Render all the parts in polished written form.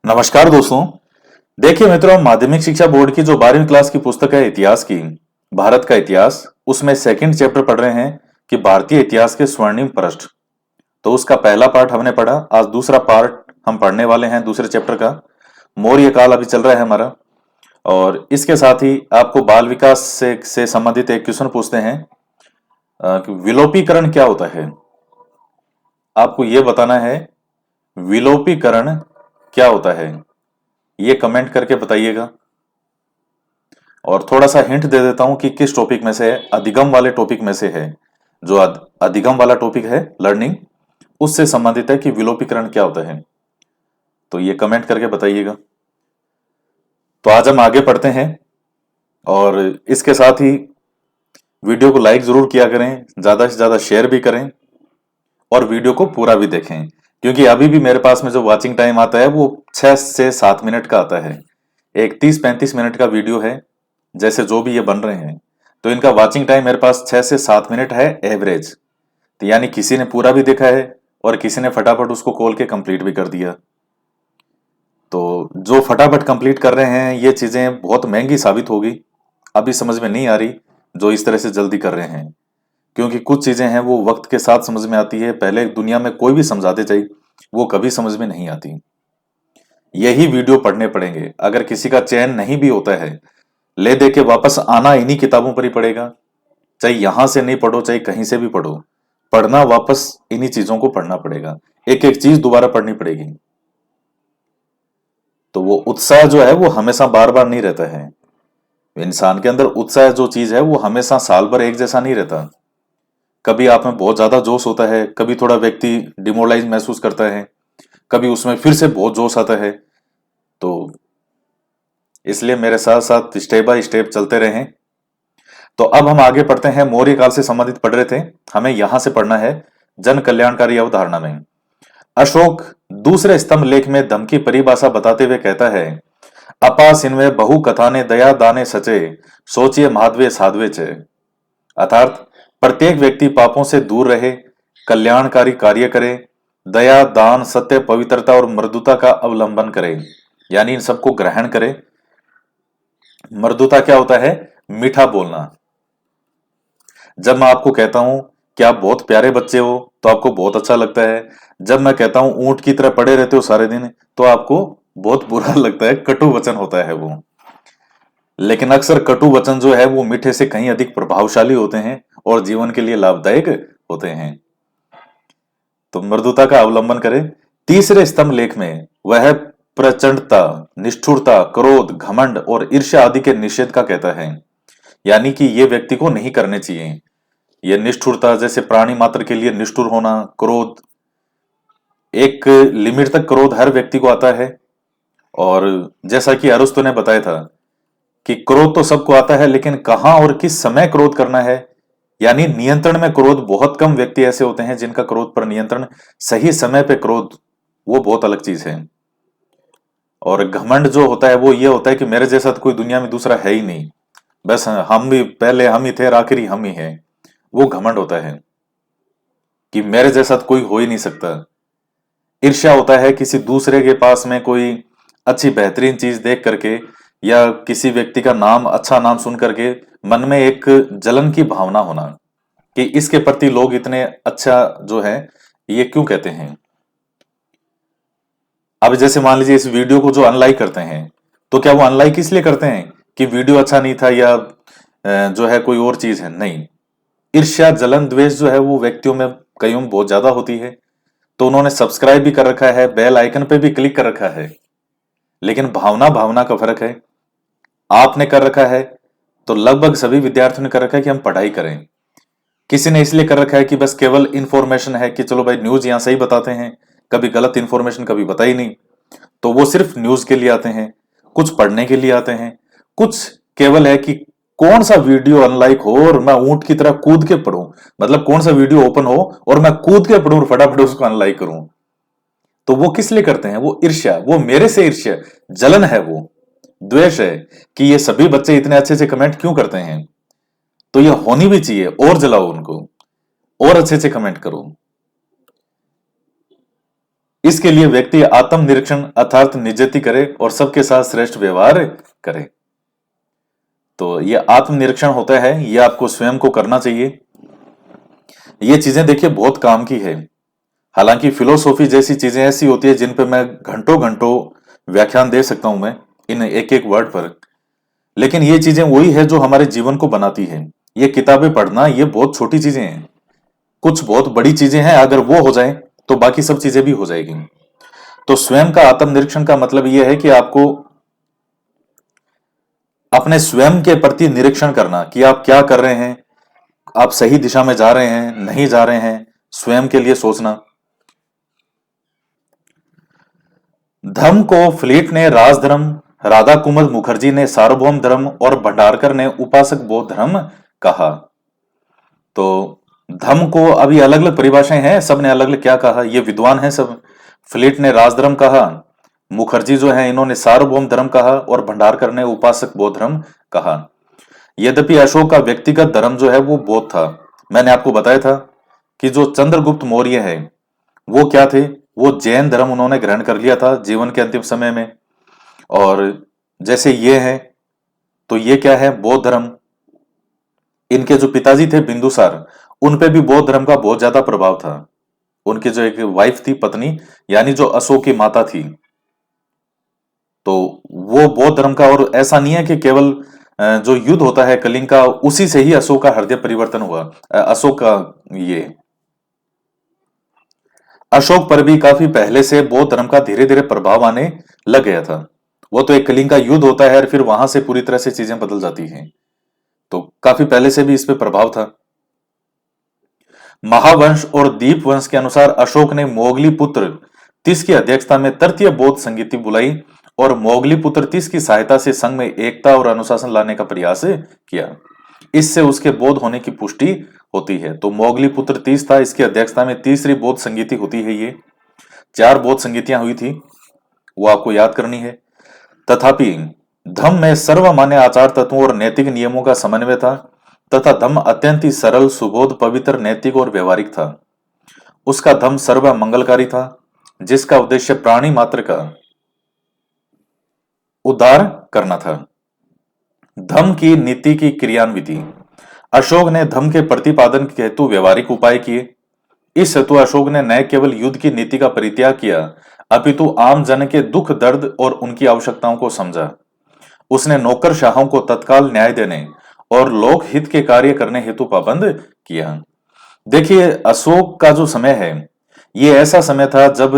नमस्कार दोस्तों। देखिए मित्रों, माध्यमिक शिक्षा बोर्ड की जो 12वीं क्लास की पुस्तक है इतिहास की, भारत का इतिहास, उसमें सेकंड चैप्टर पढ़ रहे हैं कि भारतीय इतिहास के स्वर्णिम पृष्ठ। तो उसका पहला पार्ट हमने पढ़ा। आज दूसरा पार्ट हम पढ़ने वाले हैं दूसरे चैप्टर का। मौर्य काल अभी चल रहा है हमारा। और इसके साथ ही आपको बाल विकास से संबंधित एक क्वेश्चन पूछते हैं कि विलोपीकरण क्या होता है। आपको यह बताना है विलोपीकरण क्या होता है, ये कमेंट करके बताइएगा। और थोड़ा सा हिंट दे देता हूं कि किस टॉपिक में से है, अधिगम वाले टॉपिक में से है। जो अधिगम वाला टॉपिक है लर्निंग, उससे संबंधित है कि विलोपीकरण क्या होता है। तो ये कमेंट करके बताइएगा। तो आज हम आगे पढ़ते हैं और इसके साथ ही वीडियो को लाइक जरूर किया करें, ज्यादा से ज्यादा शेयर भी करें और वीडियो को पूरा भी देखें, क्योंकि अभी भी मेरे पास में जो वॉचिंग टाइम आता है वो 6 से 7 मिनट का आता है। एक 30-35 मिनट का वीडियो है, जैसे जो भी ये बन रहे हैं, तो इनका वॉचिंग टाइम मेरे पास 6 से 7 मिनट है एवरेज। तो यानी किसी ने पूरा भी देखा है और किसी ने फटाफट उसको खोल के कंप्लीट भी कर दिया। तो जो फटाफट कंप्लीट कर रहे हैं ये चीजें बहुत महंगी साबित होगी, अभी समझ में नहीं आ रही जो इस तरह से जल्दी कर रहे हैं। क्योंकि कुछ चीजें हैं वो वक्त के साथ समझ में आती है, पहले दुनिया में कोई भी समझाते चाहिए वो कभी समझ में नहीं आती। यही वीडियो पढ़ने पड़ेंगे। अगर किसी का चयन नहीं भी होता है, ले दे के वापस आना इन्हीं किताबों पर ही पड़ेगा। चाहे यहां से नहीं पढ़ो, चाहे कहीं से भी पढ़ो, पढ़ना वापस इन्हीं चीजों को पढ़ना पड़ेगा। एक एक चीज दोबारा पढ़नी पड़ेगी। तो वो उत्साह जो है वो हमेशा बार बार नहीं रहता है। इंसान के अंदर उत्साह जो चीज है वो हमेशा साल भर एक जैसा नहीं रहता। कभी आप में बहुत ज्यादा जोश होता है, कभी थोड़ा व्यक्ति डिमोरलाइज महसूस करता है, कभी उसमें फिर से बहुत जोश आता है। तो इसलिए मेरे साथ साथ स्टेप बाय स्टेप चलते रहें। तो अब हम आगे पढ़ते हैं। मौर्य काल से संबंधित पढ़ रहे थे, हमें यहां से पढ़ना है जन कल्याणकारी अवधारणा में। अशोक दूसरे स्तंभ लेख में धम की परिभाषा बताते हुए कहता है, अपा सिन्वे बहु कथाने दया दाने सचे, सोचिए माधवे साधवे चे। अर्थात प्रत्येक व्यक्ति पापों से दूर रहे, कल्याणकारी कार्य करे, दया दान सत्य पवित्रता और मृदुता का अवलंबन करे, यानी इन सबको ग्रहण करे। मृदुता क्या होता है? मीठा बोलना। जब मैं आपको कहता हूं कि आप बहुत प्यारे बच्चे हो तो आपको बहुत अच्छा लगता है। जब मैं कहता हूं ऊंट की तरह पड़े रहते हो सारे दिन, तो आपको बहुत बुरा लगता है, कटु वचन होता है वो। लेकिन अक्सर कटु वचन जो है वो मीठे से कहीं अधिक प्रभावशाली होते हैं और जीवन के लिए लाभदायक होते हैं। तो मृदुता का अवलंबन करें। तीसरे स्तंभ लेख में वह प्रचंडता, निष्ठुरता, क्रोध, घमंड और ईर्ष्या आदि के निषेध का कहता है। यानी कि ये व्यक्ति को नहीं करने चाहिए। ये निष्ठुरता, जैसे प्राणी मात्र के लिए निष्ठुर होना, क्रोध, एक लिमिट तक क्रोध हर व्यक्ति को आता है। और जैसा कि अरस्तु ने बताया था कि क्रोध तो सबको आता है, लेकिन कहां और किस समय क्रोध करना है, यानी नियंत्रण में क्रोध। बहुत कम व्यक्ति ऐसे होते हैं जिनका क्रोध पर नियंत्रण, सही समय पे क्रोध, वो बहुत अलग चीज है। और घमंड जो होता है वो ये होता है कि मेरे जैसा तो कोई दुनिया में दूसरा है ही नहीं, बस हम भी पहले हम ही थे और आखिरी हम ही है। वो घमंड होता है कि मेरे जैसा तो कोई हो ही नहीं सकता। ईर्ष्या होता है किसी दूसरे के पास में कोई अच्छी बेहतरीन चीज देख करके, या किसी व्यक्ति का नाम, अच्छा नाम सुन करके मन में एक जलन की भावना होना कि इसके प्रति लोग इतने अच्छा जो है ये क्यों कहते हैं। अब जैसे मान लीजिए इस वीडियो को जो अनलाइक करते हैं, तो क्या वो अनलाइक इसलिए करते हैं कि वीडियो अच्छा नहीं था या जो है कोई और चीज है? नहीं। ईर्ष्या, जलन, द्वेष जो है वो व्यक्तियों में कईयों में बहुत ज्यादा होती है। तो उन्होंने सब्सक्राइब भी कर रखा है, बेल आइकन पे भी क्लिक कर रखा है, लेकिन भावना भावना का फर्क है। आपने कर रखा है तो लगभग सभी विद्यार्थियों ने कर रखा है कि हम पढ़ाई करें। किसी ने इसलिए कर रखा है कि बस केवल इंफॉर्मेशन है कि चलो भाई न्यूज यहां सही बताते हैं, कभी गलत इंफॉर्मेशन कभी बताई नहीं, तो वो सिर्फ न्यूज के लिए आते हैं। कुछ पढ़ने के लिए आते हैं, कुछ केवल है कि कौन सा वीडियो अनलाइक हो और मैं ऊंट की तरह कूद के पढ़ूं, मतलब कौन सा वीडियो ओपन हो और मैं कूद के पढ़ूं और फटाफट उसको अनलाइक करूं। तो वो किस लिए करते हैं? वो ईर्ष्या, वो मेरे से ईर्ष्या, जलन है, वो द्वेष है कि ये सभी बच्चे इतने अच्छे से कमेंट क्यों करते हैं। तो ये होनी भी चाहिए, और जलाओ उनको, और अच्छे से कमेंट करो। इसके लिए व्यक्ति आत्मनिरीक्षण अर्थात निजती करे और सबके साथ श्रेष्ठ व्यवहार करे। तो ये आत्मनिरीक्षण होता है, ये आपको स्वयं को करना चाहिए। ये चीजें देखिए बहुत काम की है। हालांकि फिलोसॉफी जैसी चीजें ऐसी होती है जिन पे मैं घंटों घंटों व्याख्यान दे सकता हूं मैं इन एक एक वर्ड पर, लेकिन ये चीजें वही है जो हमारे जीवन को बनाती है। ये किताबें पढ़ना ये बहुत छोटी चीजें हैं, कुछ बहुत बड़ी चीजें हैं, अगर वो हो जाए तो बाकी सब चीजें भी हो जाएगी। तो स्वयं का आत्मनिरीक्षण का मतलब यह है कि आपको अपने स्वयं के प्रति निरीक्षण करना कि आप क्या कर रहे हैं, आप सही दिशा में जा रहे हैं नहीं जा रहे हैं, स्वयं के लिए सोचना। धर्म को फ्लीट ने राजधर्म, राधा कुमुद मुखर्जी ने सार्वभौम धर्म और भंडारकर ने उपासक बौद्ध धर्म कहा। तो धर्म को अभी अलग अलग परिभाषाएं हैं, सबने अलग अलग क्या कहा, ये विद्वान हैं सब। फ्लीट ने राजधर्म कहा, मुखर्जी जो है इन्होंने सार्वभौम धर्म कहा और भंडारकर ने उपासक बौद्ध धर्म कहा। यद्यपि अशोक का व्यक्तिगत धर्म जो है वो बौद्ध था। मैंने आपको बताया था कि जो चंद्रगुप्त मौर्य है वो क्या थे, वो जैन धर्म उन्होंने ग्रहण कर लिया था जीवन के अंतिम समय में। और जैसे ये है तो ये क्या है, बौद्ध धर्म। इनके जो पिताजी थे बिंदुसार, उन पे भी बौद्ध धर्म का बहुत ज्यादा प्रभाव था। उनकी जो एक वाइफ थी, पत्नी, यानी जो अशोक की माता थी, तो वो बौद्ध धर्म का। और ऐसा नहीं है कि केवल जो युद्ध होता है कलिंग का, उसी से ही अशोक का हृदय परिवर्तन हुआ। अशोक का ये अशोक पर भी काफी पहले से बौद्ध धर्म का धीरे धीरे प्रभाव आने लग गया था। वो तो एक कलिंग का युद्ध होता है और फिर वहां से पूरी तरह से चीजें बदल जाती हैं, तो काफी पहले से भी इस पे प्रभाव था। महावंश और दीप वंश के अनुसार अशोक ने मोगली पुत्र तिस की अध्यक्षता में तृतीय बौद्ध संगीति बुलाई और मोगली पुत्र तिस की सहायता से संघ में एकता और अनुशासन लाने का प्रयास किया। इससे उसके बौद्ध होने की पुष्टि होती है। तो मोगली पुत्र तीस था, इसकी अध्यक्षता में तीसरी बौद्ध संगीति होती है। ये 4 बौद्ध संगीतियां हुई थी, वो आपको याद करनी है। तथापि धम्म में सर्वमान्य आचार तत्वों और नैतिक नियमों का समन्वय था तथा धम्म अत्यंत ही सरल, सुबोध, पवित्र, नैतिक और व्यवहारिक था। उसका धम्म सर्व मंगलकारी था, जिसका उद्देश्य प्राणी मात्र का उद्धार करना था। धम्म की नीति की क्रियान्विति। अशोक ने धम्म के प्रतिपादन के हेतु व्यवहारिक उपाय किए। इस हेतु अशोक ने न केवल युद्ध की नीति का परित्याग किया, अपितु आम जन के दुख दर्द और उनकी आवश्यकताओं को समझा। उसने नौकरशाहों को तत्काल न्याय देने और लोक हित के कार्य करने हेतु पाबंद किया। देखिए, अशोक का जो समय है ये ऐसा समय था जब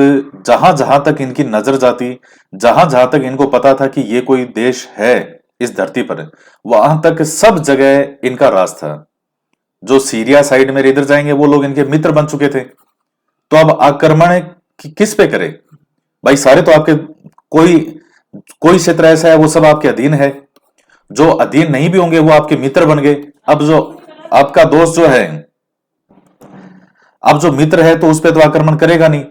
जहां जहां तक इनकी नजर जाती, जहां जहां तक इनको पता था कि ये कोई देश है इस धरती पर, वहां तक सब जगह इनका राज था। जो सीरिया साइड में इधर जाएंगे वो लोग इनके मित्र बन चुके थे। तो अब आक्रमण किस पे करे भाई, सारे तो आपके, कोई कोई क्षेत्र ऐसा है वो सब आपके अधीन है, जो अधीन नहीं भी होंगे वो आपके मित्र बन गए। अब जो आपका दोस्त जो है, अब जो मित्र है तो उस पर तो आक्रमण करेगा नहीं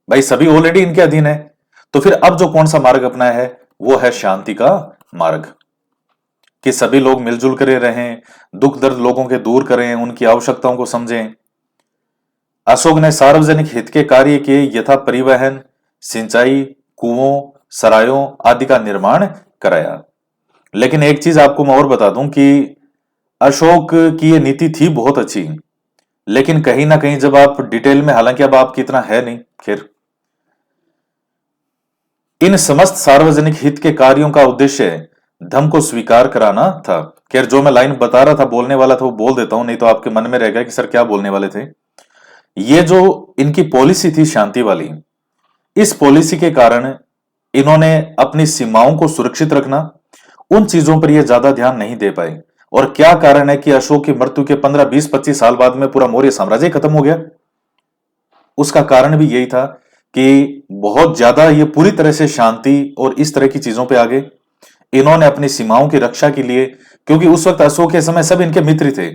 भाई, सभी ऑलरेडी इनके अधीन है। तो फिर अब जो कौन सा मार्ग अपनाया है वो है शांति का मार्ग, कि सभी लोग मिलजुल कर रहें, दुख दर्द लोगों के दूर करें, उनकी आवश्यकताओं को समझें। अशोक ने सार्वजनिक हित के कार्य किए, यथा परिवहन, सिंचाई, कुओं, सरायों आदि का निर्माण कराया। लेकिन एक चीज आपको मैं और बता दूं कि अशोक की ये नीति थी बहुत अच्छी, लेकिन कहीं ना कहीं जब आप डिटेल में, हालांकि अब आपकी इतना है नहीं, खैर, इन समस्त सार्वजनिक हित के कार्यों का उद्देश्य धम्म को स्वीकार कराना था। खैर, जो मैं लाइन बता रहा था, बोलने वाला था, वो बोल देता हूं, नहीं तो आपके मन में रहेगा कि सर क्या बोलने वाले थे। ये जो इनकी पॉलिसी थी शांति वाली, इस पॉलिसी के कारण इन्होंने अपनी सीमाओं को सुरक्षित रखना, उन चीजों पर ये ज्यादा ध्यान नहीं दे पाए। और क्या कारण है कि अशोक की मृत्यु के 15, 20, 25 साल बाद में पूरा मौर्य साम्राज्य खत्म हो गया? उसका कारण भी यही था कि बहुत ज्यादा ये पूरी तरह से शांति और इस तरह की चीजों पे आ गए। इन्होंने अपनी सीमाओं की रक्षा के लिए, क्योंकि उस वक्त अशोक के समय सब इनके मित्र थे,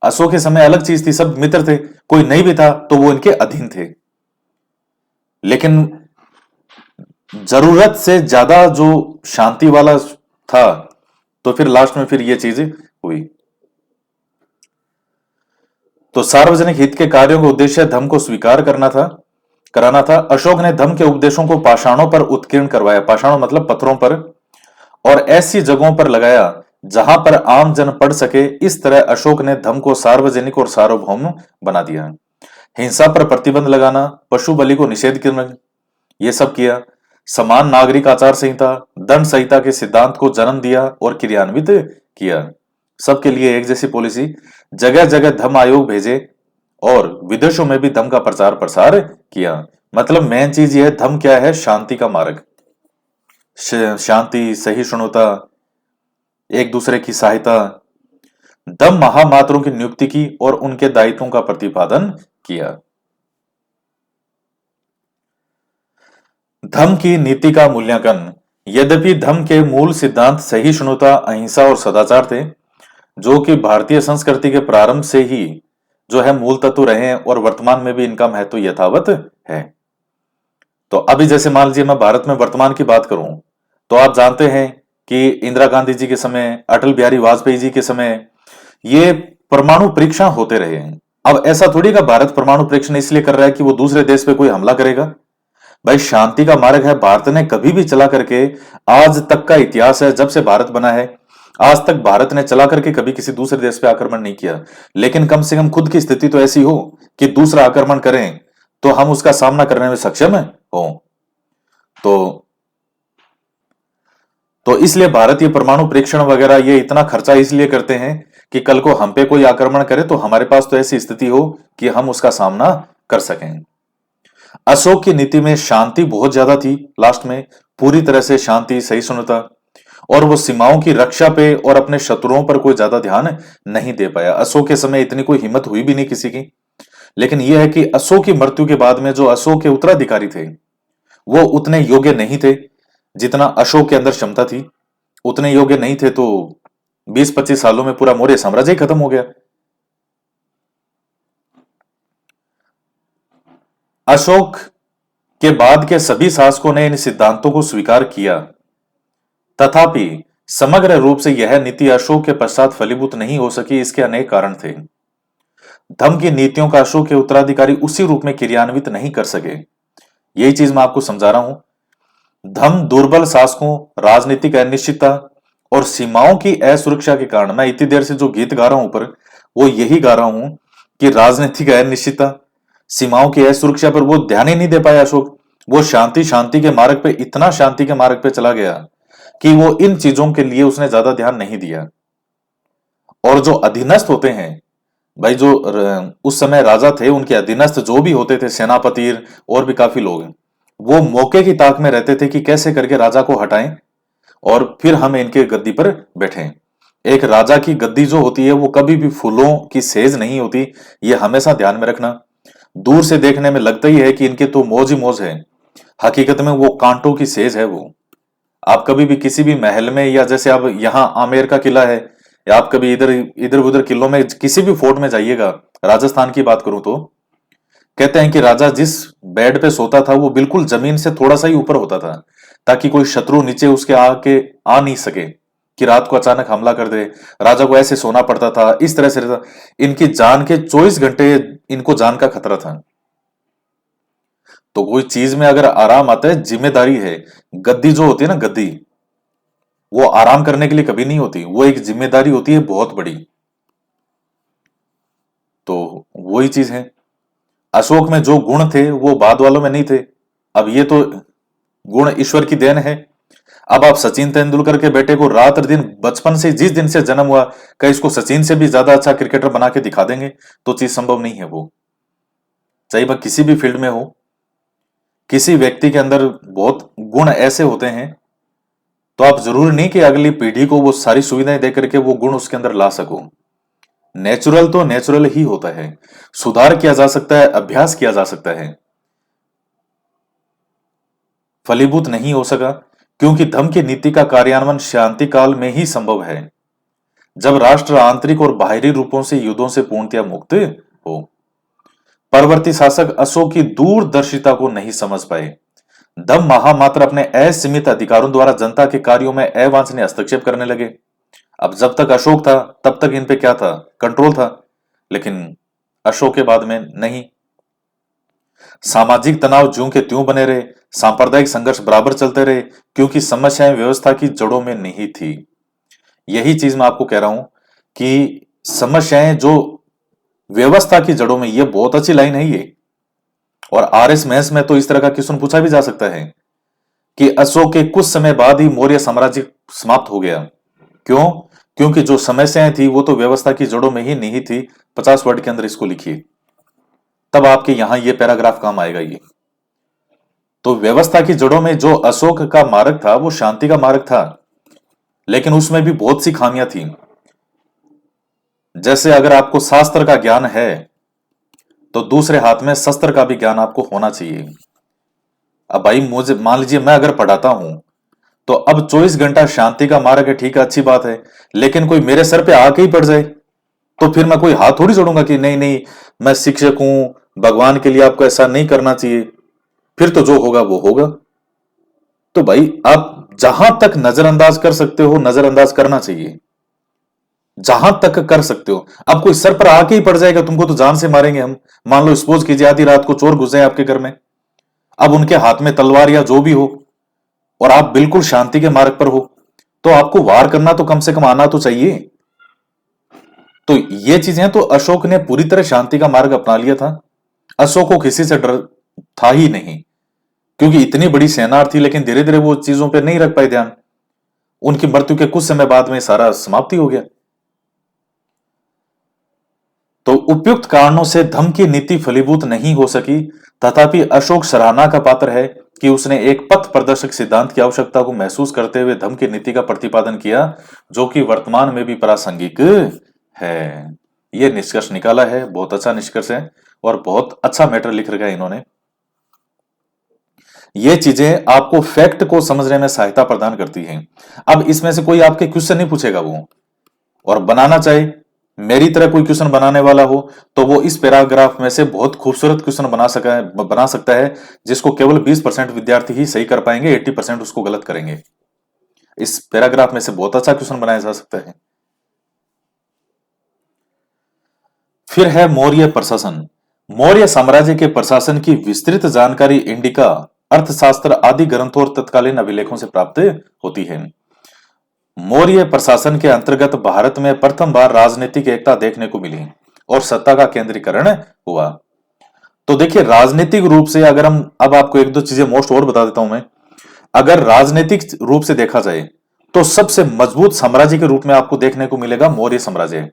अशोक के समय अलग चीज थी, सब मित्र थे, कोई नहीं भी था तो वो इनके अधीन थे। लेकिन जरूरत से ज्यादा जो शांति वाला था, तो फिर लास्ट में फिर ये चीज हुई। तो सार्वजनिक हित के कार्यों का उद्देश्य धम्म को स्वीकार करना था। कराना था। अशोक ने धम्म के उपदेशों को पाषाणों पर उत्कीर्ण करवाया, पाषाणों मतलब पत्थरों पर, और ऐसी जगहों पर लगाया जहां पर आम जन पढ़ सके। इस तरह अशोक ने धम्म को सार्वजनिक और सार्वभौम बना दिया। हिंसा पर प्रतिबंध लगाना, पशु बलि को निषेध करना, ये सब किया। समान नागरिक आचार संहिता, दंड संहिता के सिद्धांत को जन्म दिया और क्रियान्वित किया। सबके लिए एक जैसी पॉलिसी, जगह जगह धम्म आयोग भेजे और विदेशों में भी धम्म का प्रचार प्रसार किया। मतलब मेन चीज यह है, धम्म क्या है? शांति का मार्ग, शांति, सहिष्णुता, एक दूसरे की सहायता। धम्म महामात्रों की नियुक्ति की और उनके दायित्वों का प्रतिपादन किया। धम्म की नीति का मूल्यांकन। यद्यपि धम्म के मूल सिद्धांत सहिष्णुता, अहिंसा और सदाचार थे, जो कि भारतीय संस्कृति के प्रारंभ से ही जो है मूल तत्व रहे हैं और वर्तमान में भी इनका महत्व यथावत है। तो अभी जैसे मान लीजिए मैं भारत में वर्तमान की बात करूं, तो आप जानते हैं कि इंदिरा गांधी जी के समय, अटल बिहारी वाजपेयी जी के समय ये परमाणु परीक्षण होते रहे हैं। अब ऐसा थोड़ी का भारत परमाणु परीक्षण इसलिए कर रहा है कि वो दूसरे देश पे कोई हमला करेगा। भाई शांति का मार्ग है, भारत ने कभी भी चला करके, आज तक का इतिहास है, जब से भारत बना है आज तक भारत ने चला करके कभी किसी दूसरे देश पे आक्रमण नहीं किया। लेकिन कम से कम खुद की स्थिति तो ऐसी हो कि दूसरा आक्रमण करें तो हम उसका सामना करने में सक्षम हो। तो इसलिए भारत ये परमाणु परीक्षण वगैरह ये इतना खर्चा इसलिए करते हैं कि कल को हम पे कोई आक्रमण करे तो हमारे पास तो ऐसी स्थिति हो कि हम उसका सामना कर सकें। अशोक की नीति में शांति बहुत ज्यादा थी, लास्ट में पूरी तरह से शांति, सहिष्णुता, और वो सीमाओं की रक्षा पे और अपने शत्रुओं पर कोई ज्यादा ध्यान नहीं दे पाया। अशोक के समय इतनी कोई हिम्मत हुई भी नहीं किसी की। लेकिन यह है कि अशोक की मृत्यु के बाद में जो अशोक के उत्तराधिकारी थे वो उतने योग्य नहीं थे जितना अशोक के अंदर क्षमता थी। उतने योग्य नहीं थे तो 20-25 सालों में पूरा मौर्य साम्राज्य ही खत्म हो गया। अशोक के बाद के सभी शासकों ने इन सिद्धांतों को स्वीकार किया, तथापि समग्र रूप से यह नीति अशोक के पश्चात फलीभूत नहीं हो सकी। इसके अनेक कारण थे। धम्म की नीतियों का अशोक के उत्तराधिकारी उसी रूप में क्रियान्वित नहीं कर सके। यही चीज मैं आपको समझा रहा हूं। धम्म दुर्बल शासकों, राजनीतिक अनिश्चितता और सीमाओं की असुरक्षा के कारण, मैं इतनी देर से जो गीत गा रहा हूं ऊपर, वो यही गा रहा हूं कि राजनीतिक अनिश्चितता, सीमाओं की असुरक्षा पर वो ध्यान ही नहीं दे पाया अशोक। वो शांति के मार्ग पे, इतना शांति के मार्ग पे चला गया कि वो इन चीजों के लिए उसने ज्यादा ध्यान नहीं दिया। और जो अधीनस्थ होते हैं भाई, जो उस समय राजा थे, उनके अधीनस्थ जो भी होते थे, सेनापति और भी काफी लोग, वो मौके की ताक में रहते थे कि कैसे करके राजा को हटाएं और फिर हम इनके गद्दी पर बैठें। एक राजा की गद्दी जो होती है वो कभी भी फूलों की सेज नहीं होती, ये हमेशा ध्यान में रखना। दूर से देखने में लगता ही है कि इनके तो मौज ही मौज है, हकीकत में वो कांटों की सेज है। वो आप कभी भी किसी भी महल में, या जैसे अब यहाँ आमेर का किला है, या आप कभी इधर इधर उधर किलों में किसी भी फोर्ट में जाइएगा, राजस्थान की बात करूं तो कहते हैं कि राजा जिस बेड पे सोता था वो बिल्कुल जमीन से थोड़ा सा ही ऊपर होता था, ताकि कोई शत्रु नीचे उसके आके आ नहीं सके कि रात को अचानक हमला कर दे। राजा को ऐसे सोना पड़ता था, इस तरह से रहता। इनकी जान के 24 घंटे इनको जान का खतरा था। तो कोई चीज में अगर आराम आता है, जिम्मेदारी है। गद्दी जो होती है ना, गद्दी, वो आराम करने के लिए कभी नहीं होती, वो एक जिम्मेदारी होती है बहुत बड़ी। तो वही चीज है। अशोक में जो गुण थे वो बाद वालों में नहीं थे। अब ये तो गुण ईश्वर की देन है। अब आप सचिन तेंदुलकर के बेटे को रात दिन, बचपन से, जिस दिन से जन्म हुआ, क्या इसको सचिन से भी ज्यादा अच्छा क्रिकेटर बना के दिखा देंगे? तो चीज संभव नहीं है। वो चाहे वह किसी भी फील्ड में हो, किसी व्यक्ति के अंदर बहुत गुण ऐसे होते हैं तो आप जरूरी नहीं कि अगली पीढ़ी को वो सारी सुविधाएं दे करके वो गुण उसके अंदर ला सको। नेचुरल तो नेचुरल ही होता है, सुधार किया जा सकता है, अभ्यास किया जा सकता है। फलीभूत नहीं हो सका क्योंकि धम्म की नीति का कार्यान्वयन शांति काल में ही संभव है, जब राष्ट्र आंतरिक और बाहरी रूपों से युद्धों से पूर्णतया मुक्त हो। परवर्ती शासक अशोक की दूरदर्शिता को नहीं समझ पाए। धम्म महामात्र अपने असीमित अधिकारों द्वारा जनता के कार्यों में अवांछनीय हस्तक्षेप करने लगे। अब जब तक अशोक था तब तक इन पे क्या था? कंट्रोल था। लेकिन अशोक के बाद में नहीं। सामाजिक तनाव ज्यों के त्यों बने रहे, सांप्रदायिक संघर्ष बराबर चलते रहे, क्योंकि समस्याएं व्यवस्था की जड़ों में नहीं थी। यही चीज मैं आपको कह रहा हूं कि समस्याएं जो व्यवस्था की जड़ों में, ये बहुत अच्छी लाइन है ये। और आरएस महस में तो इस तरह का क्वेश्चन पूछा भी जा सकता है कि अशोक के कुछ समय बाद ही मौर्य साम्राज्य समाप्त हो गया। क्यों? क्योंकि जो समस्याएं थी वो तो व्यवस्था की जड़ों में ही नहीं थी। 50 वर्ड के अंदर इसको लिखिए, तब आपके यहां ये पैराग्राफ काम आएगा ये। तो व्यवस्था की जड़ों में जो अशोक का मार्ग था वो शांति का मार्ग था, लेकिन उसमें भी बहुत सी खामियां थी। जैसे अगर आपको शास्त्र का ज्ञान है तो दूसरे हाथ में शस्त्र का भी ज्ञान आपको होना चाहिए। अब भाई मुझे मान लीजिए मैं अगर पढ़ाता हूं तो अब 24 घंटा शांति का मार्ग है, ठीक है, अच्छी बात है, लेकिन कोई मेरे सर पे आके ही पड़ जाए तो फिर मैं कोई हाथ थोड़ी जोड़ूंगा कि नहीं नहीं मैं शिक्षक हूं, भगवान के लिए आपको ऐसा नहीं करना चाहिए। फिर तो जो होगा वो होगा। तो भाई आप जहां तक नजरअंदाज कर सकते हो नजरअंदाज करना चाहिए, जहां तक कर सकते हो। अब कोई सर पर आके ही पड़ जाएगा तुमको तो जान से मारेंगे हम। मान लो सपोज कीजिए आधी रात को चोर घुस जाए आपके घर में, अब उनके हाथ में तलवार या जो भी हो और आप बिल्कुल शांति के मार्ग पर हो, तो आपको वार करना तो कम से कम आना तो चाहिए। तो ये चीजें तो अशोक ने पूरी तरह शांति का मार्ग अपना लिया था। अशोक को किसी से डर था ही नहीं, क्योंकि इतनी बड़ी सेना थी, लेकिन धीरे धीरे वो चीजों पर नहीं रख पाए ध्यान। उनकी मृत्यु के कुछ समय बाद में सारा समाप्ति हो गया। तो उपयुक्त कारणों से धम्म की नीति फलीभूत नहीं हो सकी, तथापि अशोक सराहना का पात्र है कि उसने एक पथ प्रदर्शक सिद्धांत की आवश्यकता को महसूस करते हुए धम्म की नीति का प्रतिपादन किया, जो कि वर्तमान में भी प्रासंगिक है। यह निष्कर्ष निकाला है, बहुत अच्छा निष्कर्ष है और बहुत अच्छा मैटर लिख रखा है इन्होंने। ये चीजें आपको फैक्ट को समझने में सहायता प्रदान करती हैं। अब इसमें से कोई आपके क्वेश्चन नहीं पूछेगा वो, और बनाना चाहे मेरी तरह कोई क्वेश्चन बनाने वाला हो तो वो इस पैराग्राफ में से बहुत खूबसूरत क्वेश्चन बना सकता है, जिसको केवल 20% विद्यार्थी ही सही कर पाएंगे, 80% उसको गलत करेंगे। इस पैराग्राफ में से बहुत अच्छा क्वेश्चन बनाया जा सकता है। फिर है मौर्य प्रशासन। मौर्य साम्राज्य के प्रशासन की विस्तृत जानकारी इंडिका, अर्थशास्त्र आदि ग्रंथों और तत्कालीन अभिलेखों से प्राप्त होती है। मौर्य प्रशासन के अंतर्गत भारत में प्रथम बार राजनीतिक एकता देखने को मिली और सत्ता का केंद्रीकरण हुआ। तो देखिए राजनीतिक रूप से अगर हम, अब आपको एक दो चीजें मोस्ट और बता देता हूं मैं। अगर राजनीतिक रूप से देखा जाए तो सबसे मजबूत साम्राज्य के रूप में आपको देखने को मिलेगा मौर्य साम्राज्य।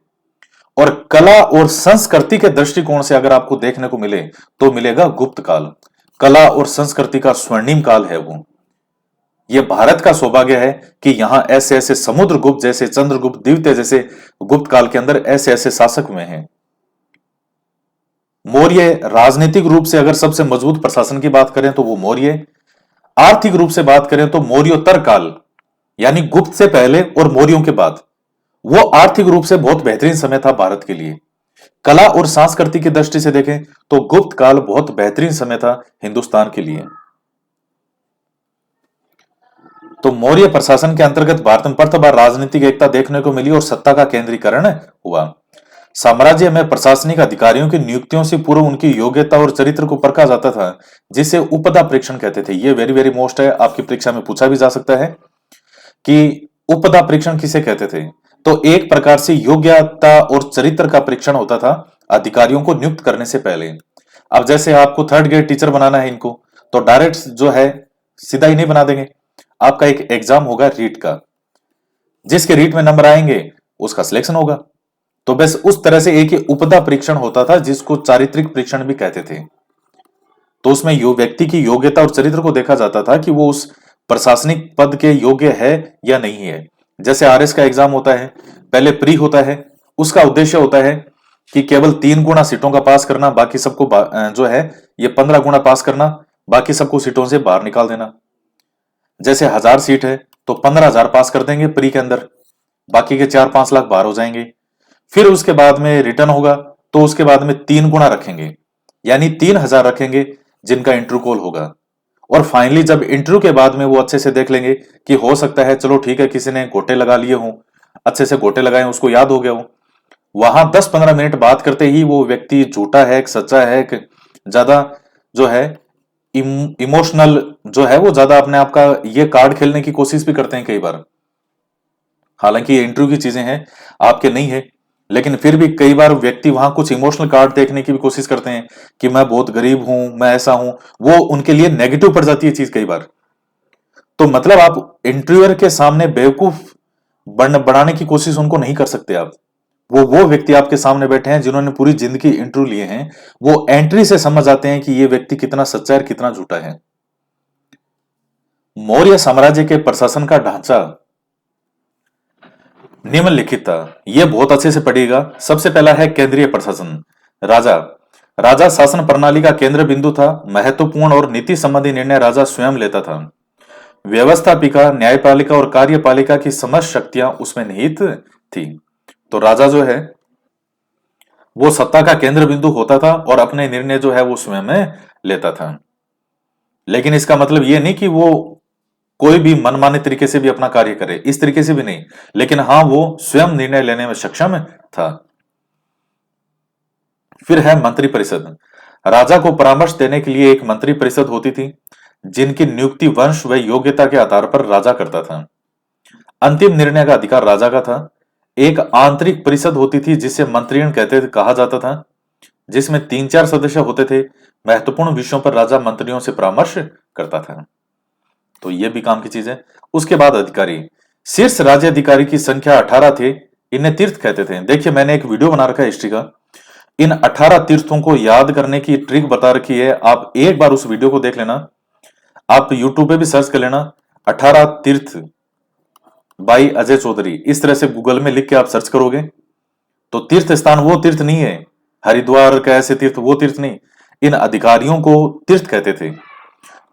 और कला और संस्कृति के दृष्टिकोण से अगर आपको देखने को मिले तो मिलेगा गुप्त काल। कला और संस्कृति का स्वर्णिम काल है वो। यह भारत का सौभाग्य है कि यहां ऐसे ऐसे समुद्रगुप्त जैसे, चंद्रगुप्त द्वितीय जैसे गुप्त काल के अंदर ऐसे ऐसे शासक हुए हैं। मौर्य राजनीतिक रूप से अगर सबसे मजबूत प्रशासन की बात करें तो वो मौर्य। आर्थिक रूप से बात करें तो मौर्योत्तर काल, यानी गुप्त से पहले और मौर्यों के बाद, वो आर्थिक रूप से बहुत बेहतरीन समय था भारत के लिए। कला और संस्कृति की दृष्टि से देखें तो गुप्त काल बहुत बेहतरीन समय था हिंदुस्तान के लिए। तो मौर्य प्रशासन के अंतर्गत भारत में प्रथम बार राजनीतिक एकता देखने को मिली और सत्ता का केंद्रीकरण हुआ। साम्राज्य में प्रशासनिक अधिकारियों की नियुक्तियों से पूर्व उनकी योग्यता और चरित्र को परखा जाता था, जिसे उपदा परीक्षण कहते थे। ये वेरी वेरी मोस्ट है, आपकी परीक्षा में पूछा भी जा सकता है कि उपदा परीक्षण किसे कहते थे। तो एक प्रकार से योग्यता और चरित्र का परीक्षण होता था अधिकारियों को नियुक्त करने से पहले। अब जैसे आपको थर्ड ग्रेड टीचर बनाना है इनको, तो डायरेक्ट जो है सीधा ही नहीं बना देंगे। आपका एक एग्जाम होगा रीट का, जिसके रीट में नंबर आएंगे उसका सिलेक्शन होगा। तो बस उस तरह से एक उपदा परीक्षण होता था, जिसको चारित्रिक परीक्षण भी कहते थे। तो उसमें व्यक्ति की योग्यता और चरित्र को देखा जाता था कि वो उस प्रशासनिक पद के योग्य है या नहीं है। जैसे आरएस का एग्जाम होता है, पहले प्री होता है, उसका उद्देश्य होता है कि केवल 3 गुना सीटों का पास करना, बाकी सबको जो है ये 15 गुना पास करना, बाकी सबको सीटों से बाहर निकाल देना। जैसे 1000 सीट है तो 15,000 पास कर देंगे प्री के अंदर, बाकी के 4-5 लाख बाहर हो जाएंगे। फिर उसके बाद में रिटर्न होगा तो उसके बाद में 3 गुना रखेंगे, यानी 3000 रखेंगे जिनका इंटरव्यू कॉल होगा। और फाइनली जब इंटरव्यू के बाद में वो अच्छे से देख लेंगे कि हो सकता है चलो ठीक है किसी ने गोटे लगा लिए हों, अच्छे से गोटे लगाए, उसको याद हो गया हो, वहां 10-15 मिनट बात करते ही वो व्यक्ति झूठा है, सच्चा है, ज्यादा जो है इमोशनल जो है वो ज्यादा अपने आप का ये कार्ड खेलने की कोशिश भी करते हैं कई बार। हालांकि ये इंटरव्यू की चीजें हैं, आपके नहीं है, लेकिन फिर भी कई बार व्यक्ति वहां कुछ इमोशनल कार्ड देखने की भी कोशिश करते हैं कि मैं बहुत गरीब हूं, मैं ऐसा हूं। वो उनके लिए नेगेटिव पड़ जाती है चीज कई बार। तो मतलब आप इंटरव्यूअर के सामने बेवकूफ बनाने की कोशिश उनको नहीं कर सकते आप। वो व्यक्ति आपके सामने बैठे हैं जिन्होंने पूरी जिंदगी इंटरव्यू लिए हैं, वो एंट्री से समझ आते हैं कि ये व्यक्ति कितना सच्चा है और कितना झूठा है। मौर्य साम्राज्य के प्रशासन का ढांचा निम्नलिखित था। यह बहुत अच्छे से पढ़िएगा। सबसे पहला है केंद्रीय प्रशासन। राजा राजा शासन प्रणाली का केंद्र बिंदु था। महत्वपूर्ण और नीति संबंधी निर्णय राजा स्वयं लेता था। व्यवस्थापिका, न्यायपालिका और कार्यपालिका की समस्त शक्तियां उसमें निहित थी। तो राजा जो है वो सत्ता का केंद्र बिंदु होता था और अपने निर्णय जो है वो स्वयं में लेता था। लेकिन इसका मतलब ये नहीं कि वो कोई भी मनमाने तरीके से भी अपना कार्य करे, इस तरीके से भी नहीं, लेकिन हाँ वो स्वयं निर्णय लेने में सक्षम था। फिर है मंत्री परिषद। राजा को परामर्श देने के लिए एक मंत्री परिषद होती थी, जिनकी नियुक्ति वंश व योग्यता के आधार पर राजा करता था। अंतिम निर्णय का अधिकार राजा का था। एक आंतरिक परिषद होती थी जिसे मंत्रिगण कहा जाता था, जिसमें 3-4 सदस्य होते थे। महत्वपूर्ण विषयों पर राजा मंत्रियों से परामर्श करता था। तो यह भी काम की चीज है। उसके बाद अधिकारी, शीर्ष राज्य अधिकारी की संख्या 18 थे। इन्हें तीर्थ कहते थे। देखिए मैंने एक वीडियो बना रखा है हिस्ट्री का, इन 18 तीर्थों को याद करने की ट्रिक बता रखी है। आप एक बार उस वीडियो को देख लेना, आप यूट्यूब पे भी सर्च कर लेना 18 तीर्थ बाई अजय चौधरी, इस तरह से गूगल में लिख के आप सर्च करोगे तो तीर्थ स्थान वो तीर्थ नहीं है हरिद्वार का ऐसे तीर्थ, वो तीर्थ नहीं, इन अधिकारियों को तीर्थ कहते थे।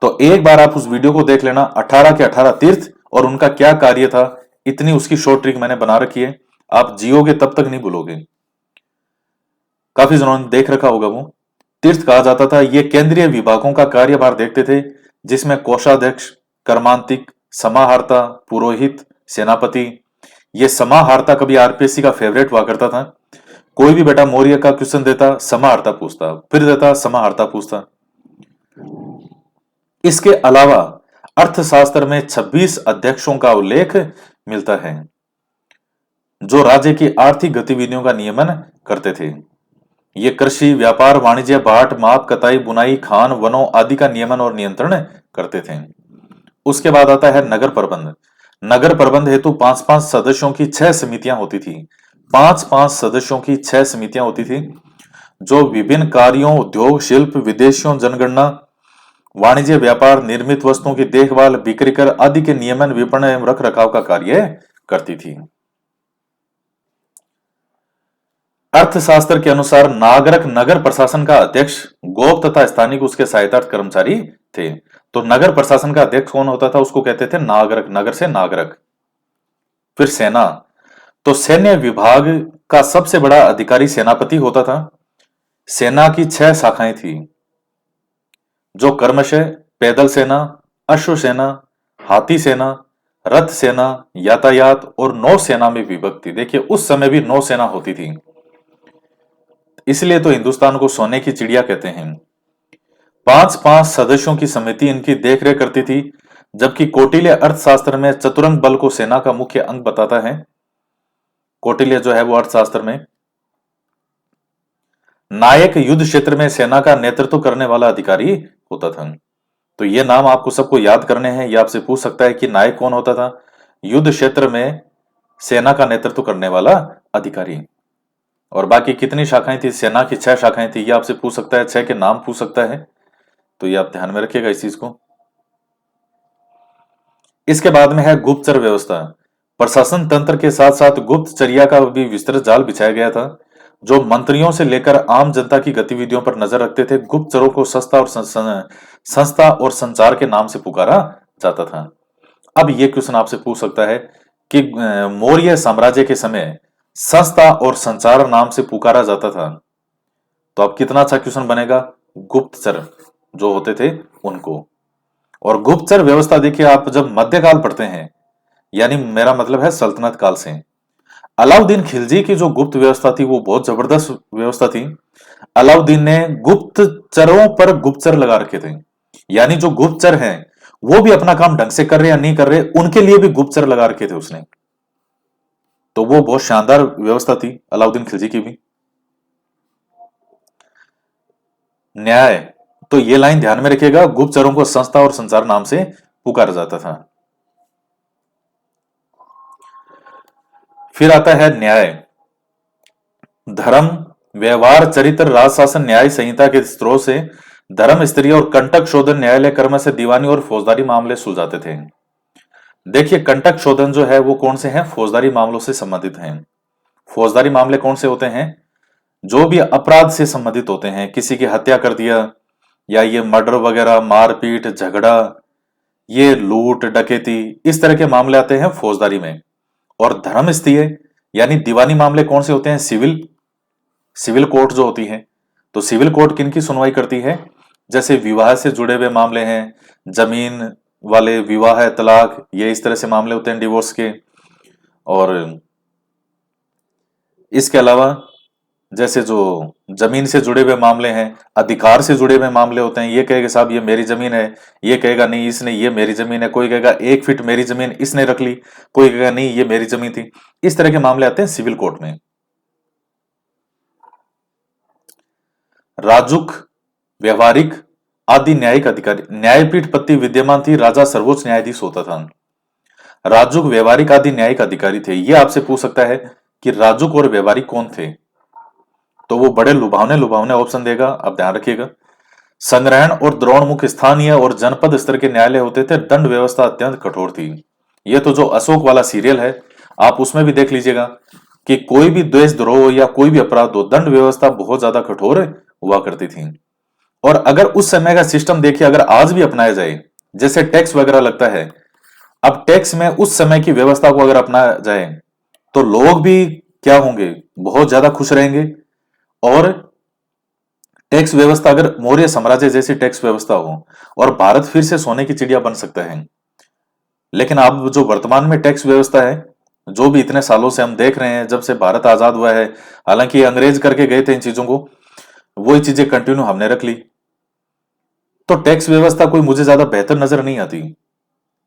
तो एक बार आप उस वीडियो को देख लेना, 18 के 18 तीर्थ और उनका क्या कार्य था, इतनी उसकी शॉर्ट ट्रिक मैंने बना रखी है। आप जियोगे तब तक नहीं भूलोगे। काफी जनों ने देख रखा होगा। वो तीर्थ कहा जाता था। ये केंद्रीय विभागों का कार्यभार देखते थे, जिसमें कोषाध्यक्ष, कर्मांतिक, समाहर्ता, पुरोहित, सेनापति। ये समाहर्ता कभी आरपीएससी का फेवरेट हुआ करता था। कोई भी बेटा मौर्य का क्वेश्चन देता, समाहर्ता पूछता, फिर देता, समाहर्ता पूछता। इसके अलावा अर्थशास्त्र में 26 अध्यक्षों का उल्लेख मिलता है, जो राज्य की आर्थिक गतिविधियों का नियमन करते थे। ये कृषि, व्यापार, वाणिज्य, बाट, माप, कताई, बुनाई, खान, वनों आदि का नियमन और नियंत्रण करते थे। उसके बाद आता है नगर प्रबंध। नगर प्रबंध हेतु 5-5 सदस्यों की 6 समितियां होती थी। 5-5 सदस्यों की 6 समितियां होती थी, जो विभिन्न कार्यों, उद्योग, शिल्प, विदेशियों, जनगणना, वाणिज्य, व्यापार, निर्मित वस्तुओं की देखभाल, बिक्री कर आदि के नियमन, विपणन एवं रख रखाव का कार्य करती थी। अर्थशास्त्र के अनुसार नागरक नगर प्रशासन का अध्यक्ष, गोप तथा स्थानिक उसके सहायता कर्मचारी थे। तो नगर प्रशासन का अध्यक्ष कौन होता था, उसको कहते थे नागरक, नगर से नागरक। फिर सेना, तो सैन्य विभाग का सबसे बड़ा अधिकारी सेनापति होता था। सेना की 6 शाखाएं थी, जो क्रमशः पैदल सेना, अश्व सेना, हाथी सेना, रथ सेना, यातायात और नौसेना में विभक्त थी। देखिए उस समय भी नौसेना होती थी, इसलिए तो हिंदुस्तान को सोने की चिड़िया कहते हैं। 5-5 सदस्यों की समिति इनकी देखरेख करती थी, जबकि कौटिल्य अर्थशास्त्र में चतुरंग बल को सेना का मुख्य अंग बताता है। कौटिल्य जो है वो अर्थशास्त्र में नायक युद्ध क्षेत्र में सेना का नेतृत्व करने वाला अधिकारी होता था। तो ये नाम आपको सबको याद करने हैं। ये आपसे पूछ सकता है कि नायक कौन होता था, युद्ध क्षेत्र में सेना का नेतृत्व करने वाला अधिकारी। और बाकी कितनी शाखाएं थी, सेना की 6 शाखाएं थी, ये आपसे पूछ सकता है, 6 के नाम पूछ सकता है। तो ये आप ध्यान में रखिएगा इस चीज को। इसके बाद में है गुप्तचर व्यवस्था। प्रशासन तंत्र के साथ साथ गुप्तचर्या का भी विस्तृत जाल बिछाया गया था, जो मंत्रियों से लेकर आम जनता की गतिविधियों पर नजर रखते थे। गुप्तचरों को संस्था और संचार के नाम से पुकारा जाता था। अब ये क्वेश्चन आपसे पूछ सकता है कि मौर्य साम्राज्य के समय संस्था और संचार नाम से पुकारा जाता था, तो अब कितना अच्छा क्वेश्चन बनेगा, गुप्तचर जो होते थे उनको। और गुप्तचर व्यवस्था देखिए, आप जब मध्यकाल पढ़ते हैं, यानी मेरा मतलब है सल्तनत काल से, अलाउद्दीन खिलजी की जो गुप्त व्यवस्था थी वो बहुत जबरदस्त व्यवस्था थी। अलाउद्दीन ने गुप्तचरों पर गुप्तचर लगा रखे थे, यानी जो गुप्तचर हैं वो भी अपना काम ढंग से कर रहे या नहीं कर रहे, उनके लिए भी गुप्तचर लगा रखे थे उसने। तो वो बहुत शानदार व्यवस्था थी अलाउद्दीन खिलजी की भी। न्याय, तो ये लाइन ध्यान में रखिएगा, गुप्तचरों को संस्था और संचार नाम से पुकारा जाता था। फिर आता है न्याय। धर्म, व्यवहार, चरित्र, राजशासन, न्याय संहिता के स्त्रोत से धर्म, स्तरीय और कंटक शोधन न्यायालय कर्म से दीवानी और फौजदारी मामले सुलझाते थे। देखिए कंटक शोधन जो है वो कौन से हैं, फौजदारी मामलों से संबंधित हैं। फौजदारी मामले कौन से होते हैं, जो भी अपराध से संबंधित होते हैं, किसी की हत्या कर दिया या ये मर्डर वगैरह, मारपीट, झगड़ा, ये लूट डकैती, इस तरह के मामले आते हैं फौजदारी में। और धर्म स्तरीय यानी दीवानी मामले कौन से होते हैं, सिविल कोर्ट जो होती है। तो सिविल कोर्ट किन की सुनवाई करती है, जैसे विवाह से जुड़े हुए मामले हैं, जमीन वाले विवाह, तलाक, ये इस तरह से मामले होते हैं डिवोर्स के। और इसके अलावा जैसे जो जमीन से जुड़े हुए मामले हैं, अधिकार से जुड़े हुए मामले होते हैं, ये कहेगा साहब ये मेरी जमीन है, ये कहेगा नहीं इसने, ये मेरी जमीन है, कोई कहेगा 1 फीट मेरी जमीन इसने रख ली, कोई कहेगा नहीं ये मेरी जमीन थी। इस तरह के मामले आते हैं सिविल कोर्ट में। राजुक, व्यवहारिक आदि न्यायिक अधिकारी, न्यायपीठ पत्ति विद्यमान थी, राजा सर्वोच्च न्यायाधीश होता था। राजुक, व्यवहारिक आदि न्यायिक अधिकारी थे। ये आपसे पूछ सकता है कि राजुक और व्यवहारिक कौन थे, तो वो बड़े लुभावने लुभावने ऑप्शन देगा, आप ध्यान रखिएगा। संग्रहण और द्रोणमुख स्थानीय और जनपद स्तर के न्यायालय होते थे। दंड व्यवस्था अत्यंत कठोर थी। ये तो जो अशोक वाला सीरियल है आप उसमें भी देख लीजिएगा कि कोई भी देशद्रोह या कोई भी अपराध हो, दंड व्यवस्था बहुत ज्यादा कठोर हुआ करती थी। और अगर उस समय का सिस्टम देखिए, अगर आज भी अपनाया जाए, जैसे टैक्स वगैरह लगता है, अब टैक्स में उस समय की व्यवस्था को अगर अपनाया जाए तो लोग भी क्या होंगे, बहुत ज्यादा खुश रहेंगे। और टैक्स व्यवस्था अगर मौर्य साम्राज्य जैसी टैक्स व्यवस्था हो और भारत फिर से सोने की चिड़िया बन सकता है। लेकिन अब जो वर्तमान में टैक्स व्यवस्था है, जो भी इतने सालों से हम देख रहे हैं जब से भारत आजाद हुआ है, हालांकि अंग्रेज करके गए थे इन चीजों को, वही चीजें कंटिन्यू हमने रख ली। तो टैक्स व्यवस्था कोई मुझे ज्यादा बेहतर नजर नहीं आती।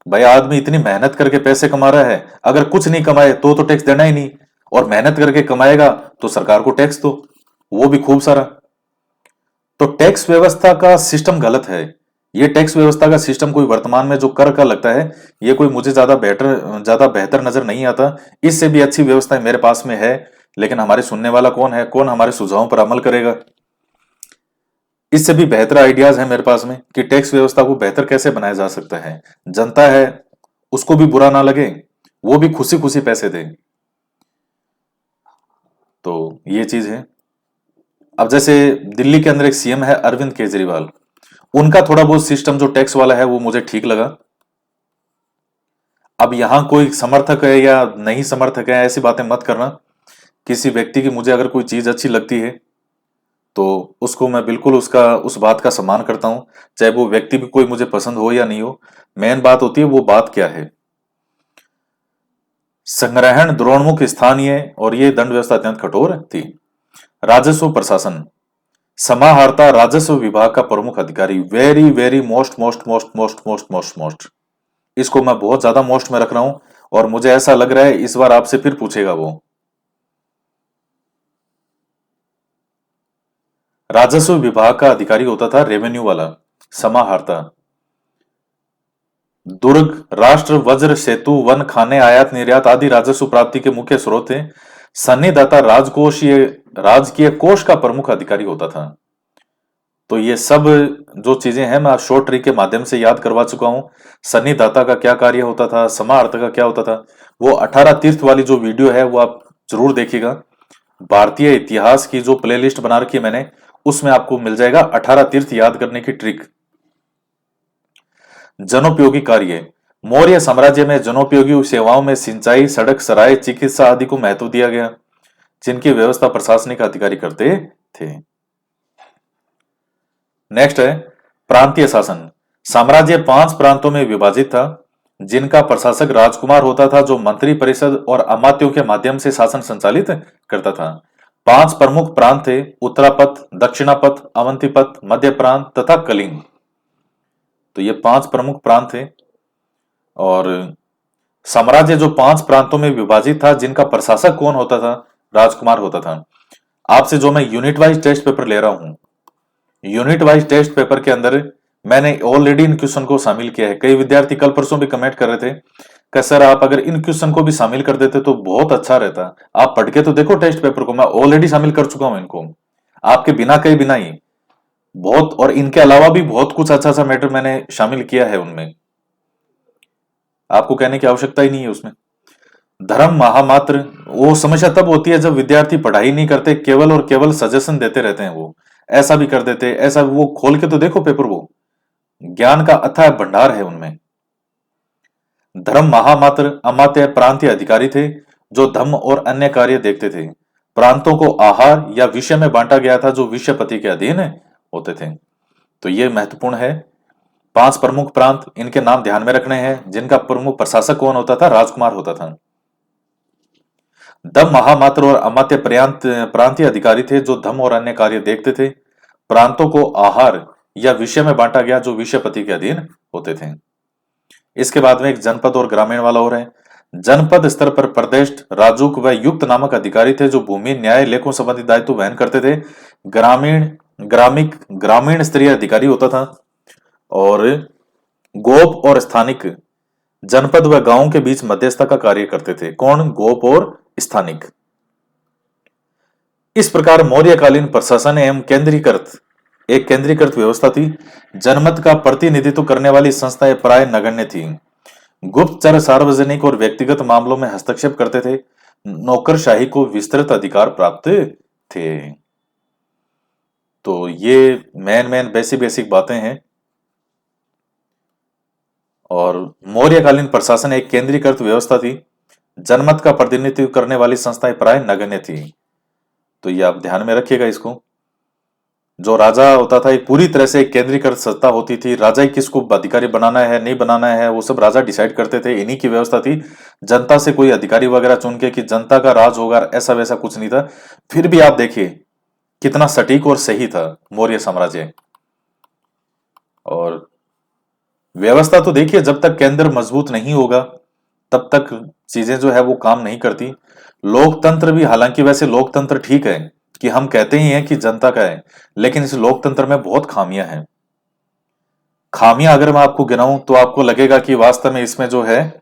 भाई आदमी इतनी मेहनत करके पैसे कमा रहा है, अगर कुछ नहीं कमाए तो टैक्स देना ही नहीं, और मेहनत करके कमाएगा तो सरकार को टैक्स दो, वो भी खूब सारा। तो टैक्स व्यवस्था का सिस्टम गलत है। ये टैक्स व्यवस्था का सिस्टम कोई वर्तमान में जो कर का लगता है, ये कोई मुझे ज्यादा बेहतर नजर नहीं आता। इससे भी अच्छी व्यवस्था मेरे पास में है, लेकिन हमारे सुनने वाला कौन है, कौन हमारे सुझावों पर अमल करेगा। इससे भी बेहतर आइडियाज है मेरे पास में कि टैक्स व्यवस्था को बेहतर कैसे बनाया जा सकता है, जनता है उसको भी बुरा ना लगे, वो भी खुशी खुशी पैसे दे। तो ये चीज है। अब जैसे दिल्ली के अंदर एक सीएम है अरविंद केजरीवाल, उनका थोड़ा बहुत सिस्टम जो टैक्स वाला है वो मुझे ठीक लगा। अब यहां कोई समर्थक है या नहीं समर्थक है ऐसी बातें मत करना। किसी व्यक्ति की मुझे अगर कोई चीज अच्छी लगती है तो उसको मैं बिल्कुल उस बात का सम्मान करता हूं, चाहे वो व्यक्ति भी कोई मुझे पसंद हो या नहीं हो। मेन बात होती है वो बात क्या है। संग्रहण, द्रोणमुख स्थानीय और ये दंड व्यवस्था अत्यंत कठोर थी। राजस्व प्रशासन, समाहर्ता राजस्व विभाग का प्रमुख अधिकारी, very very most most most most most most most, इसको मैं बहुत ज्यादा मोस्ट में रख रहा हूं और मुझे ऐसा लग रहा है इस बार आपसे फिर पूछेगा वो। राजस्व विभाग का अधिकारी होता था रेवेन्यू वाला, समाहर्ता। दुर्ग, राष्ट्र, वज्र, सेतु, वन, खाने, आयात निर्यात आदि राजस्व प्राप्ति के मुख्य स्रोत थे। सन्निदाता राजकीय कोष का प्रमुख अधिकारी होता था। तो ये सब जो चीजें हैं मैं शॉर्ट ट्रिक के माध्यम से याद करवा चुका हूं। सन्निदाता का क्या कार्य होता था, समाहर्ता का क्या होता था, वो 18 तीर्थ वाली जो वीडियो है वो आप जरूर देखिएगा। भारतीय इतिहास की जो प्लेलिस्ट बना रखी है मैंने, उसमें आपको मिल जाएगा 18 तीर्थ याद करने की ट्रिक। जनोपयोगी कार्य, मौर्य साम्राज्य में जनोपयोगी सेवाओं में सिंचाई, सड़क, सराय, चिकित्सा आदि को महत्व दिया गया, जिनकी व्यवस्था प्रशासनिक अधिकारी करते थे। नेक्स्ट है प्रांतीय शासन। साम्राज्य 5 प्रांतों में विभाजित था, जिनका प्रशासक राजकुमार होता था, जो मंत्री परिषद और अमात्यों के माध्यम से शासन संचालित करता था। 5 प्रमुख प्रांत थे, उत्तरापथ, दक्षिणापथ, अवंतीपथ, मध्य प्रांत तथा कलिंग। तो ये 5 प्रमुख प्रांत थे और साम्राज्य जो 5 प्रांतों में विभाजित था, जिनका प्रशासक कौन होता था? राजकुमार होता था। आपसे जो मैं यूनिट वाइज टेस्ट पेपर ले रहा हूं, यूनिट वाइज टेस्ट पेपर के अंदर मैंने ऑलरेडी इन क्वेश्चन को शामिल किया है। कई विद्यार्थी कल परसों भी कमेंट कर रहे थे कि सर आप अगर इन क्वेश्चन को भी शामिल कर देते तो बहुत अच्छा रहता। आप पढ़ के तो देखो टेस्ट पेपर को, मैं ऑलरेडी शामिल कर चुका हूं इनको, आपके बिना कहे बिना ही बहुत, और इनके अलावा भी बहुत कुछ अच्छा अच्छा मैटर मैंने शामिल किया है उनमें, आपको कहने की आवश्यकता ही नहीं है उसमें। धर्म महामात्र, वो समस्या तब होती है जब विद्यार्थी पढ़ाई नहीं करते, केवल और केवल सजेशन देते रहते हैं। वो ऐसा भी कर देते, ऐसा, वो खोल के तो देखो पेपर, वो ज्ञान का अथाह भंडार है उनमें। धर्म महामात्र अमात्य प्रांतीय अधिकारी थे जो धम्म और अन्य कार्य देखते थे। प्रांतों को आहार या विषय में बांटा गया था जो विषयपति के अधीन होते थे। तो ये महत्वपूर्ण है। 5 प्रमुख प्रांत, इनके नाम ध्यान में रखने हैं, जिनका प्रमुख प्रशासक कौन होता था? राजकुमार होता था। धम्म महामात्र और अमात्य प्रांतीय अधिकारी थे जो धम्म और अन्य कार्य देखते थे। प्रांतों को आहार या विषय में बांटा गया जो विषयपति के अधीन होते थे। इसके बाद में एक जनपद और ग्रामीण वाला और है। जनपद स्तर पर प्रदेश, राजूक व युक्त नामक अधिकारी थे जो भूमि, न्याय, लेखों संबंधी दायित्व वहन करते थे। ग्रामीण स्तरीय अधिकारी होता था। और गोप और स्थानिक, जनपद व गांवों के बीच मध्यस्थता का कार्य करते थे। कौन? गोप और स्थानिक। इस प्रकार मौर्यकालीन प्रशासन एवं एक केंद्रीकृत व्यवस्था थी। जनमत का प्रतिनिधित्व करने वाली संस्थाएं प्राय नगण्य थी। गुप्तचर सार्वजनिक और व्यक्तिगत मामलों में हस्तक्षेप करते थे। नौकरशाही को विस्तृत अधिकार प्राप्त थे। तो ये मेन बेसिक बातें हैं। और मौर्यकालीन प्रशासन एक केंद्रीकृत व्यवस्था थी। जनमत का प्रतिनिधित्व करने वाली संस्थाएं प्राय नगण्य थी। तो ये आप ध्यान में रखिएगा इसको। जो राजा होता था एक पूरी तरह से एक केंद्रीकृत सत्ता होती थी। राजा ही किसको अधिकारी बनाना है नहीं बनाना है वो सब राजा डिसाइड करते थे। इन्हीं की व्यवस्था थी। जनता से कोई अधिकारी वगैरह चुन के कि जनता का राज होगा, ऐसा वैसा कुछ नहीं था। फिर भी आप देखिए कितना सटीक और सही था मौर्य साम्राज्य। और व्यवस्था तो देखिए, जब तक केंद्र मजबूत नहीं होगा तब तक चीजें जो है वो काम नहीं करती। लोकतंत्र भी, हालांकि वैसे लोकतंत्र ठीक है कि हम कहते ही हैं कि जनता का है, लेकिन इस लोकतंत्र में बहुत खामियां हैं। खामियां अगर मैं आपको गिनाऊं तो आपको लगेगा कि वास्तव में इसमें जो है,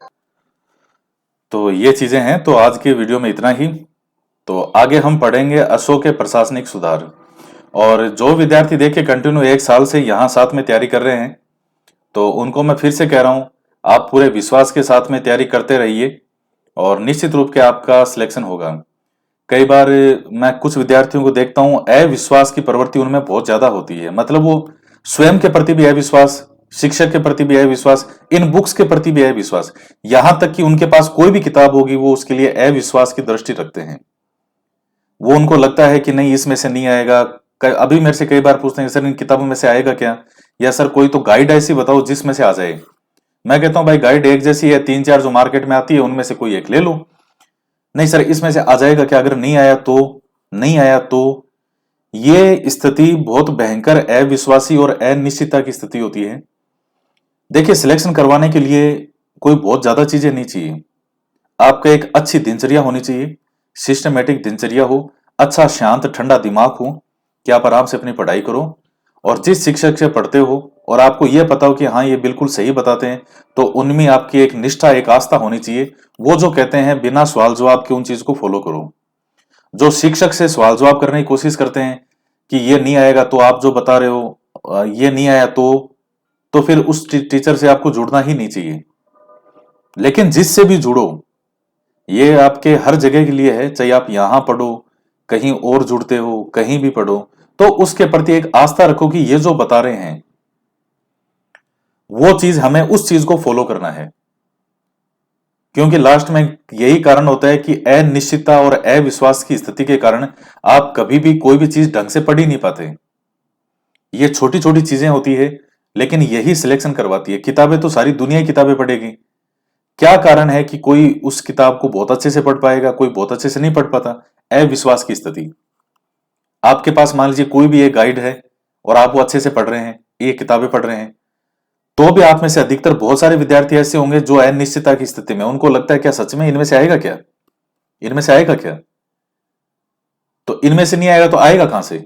तो ये चीजें हैं। तो आज के वीडियो में इतना ही। तो आगे हम पढ़ेंगे अशोक के प्रशासनिक सुधार। और जो विद्यार्थी देखिए कंटिन्यू 1 साल से यहाँ साथ में तैयारी कर रहे हैं, तो उनको मैं फिर से कह रहा हूं, आप पूरे विश्वास के साथ में तैयारी करते रहिए और निश्चित रूप से आपका सिलेक्शन होगा। कई बार मैं कुछ विद्यार्थियों को देखता हूं, अविश्वास की प्रवृत्ति उनमें बहुत ज्यादा होती है। मतलब वो स्वयं के प्रति भी अविश्वास, शिक्षक के प्रति भी अविश्वास, इन बुक्स के प्रति भी अविश्वास, यहां तक कि उनके पास कोई भी किताब होगी वो उसके लिए अविश्वास की दृष्टि रखते हैं। वो उनको लगता है कि नहीं इसमें से नहीं आएगा। अभी मेरे से कई बार पूछते हैं सर इन किताबों में से आएगा क्या, या सर कोई तो गाइड ऐसी बताओ जिसमें से आ जाए। मैं कहता हूं भाई गाइड एक जैसी है, 3-4 जो मार्केट में आती है उनमें से कोई एक ले लो। नहीं सर इसमें से आ जाएगा क्या, अगर नहीं आया तो नहीं आया तो। ये स्थिति बहुत भयंकर अविश्वासी और अनिश्चितता की स्थिति होती है। देखिए सिलेक्शन करवाने के लिए कोई बहुत ज्यादा चीजें नहीं चाहिए। आपका एक अच्छी दिनचर्या होनी चाहिए, सिस्टमेटिक दिनचर्या हो, अच्छा शांत ठंडा दिमाग हो कि आप आराम से अपनी पढ़ाई करो। और जिस शिक्षक से पढ़ते हो और आपको यह पता हो कि हाँ ये बिल्कुल सही बताते हैं, तो उनमें आपकी एक निष्ठा, एक आस्था होनी चाहिए। वो जो कहते हैं बिना सवाल जवाब के उन चीज को फॉलो करो। जो शिक्षक से सवाल जवाब करने की कोशिश करते हैं कि ये नहीं आएगा तो आप जो बता रहे हो ये नहीं आया तो फिर उस टीचर से आपको जुड़ना ही नहीं चाहिए। लेकिन जिससे भी जुड़ो, ये आपके हर जगह के लिए है, चाहे आप यहां पढ़ो, कहीं और जुड़ते हो, कहीं भी पढ़ो, तो उसके प्रति एक आस्था रखो कि ये जो बता रहे हैं वो चीज हमें उस चीज को फॉलो करना है। क्योंकि लास्ट में यही कारण होता है कि अनिश्चितता और अविश्वास की स्थिति के कारण आप कभी भी कोई भी चीज ढंग से पढ़ ही नहीं पाते। ये छोटी छोटी चीजें होती है, लेकिन यही सिलेक्शन करवाती है। किताबें तो सारी दुनिया की किताबें पढ़ेगी, क्या कारण है कि कोई उस किताब को बहुत अच्छे से पढ़ पाएगा, कोई बहुत अच्छे से नहीं पढ़ पाता? अविश्वास की स्थिति। आपके पास मान लीजिए कोई भी एक गाइड है और आप वो अच्छे से पढ़ रहे हैं, ये किताबें पढ़ रहे हैं, तो भी आप में से अधिकतर बहुत सारे विद्यार्थी ऐसे होंगे जो अनिश्चितता की स्थिति में, उनको लगता है क्या सच में इनमें से आएगा क्या, इनमें से आएगा क्या। तो इनमें से नहीं आएगा तो आएगा कहां से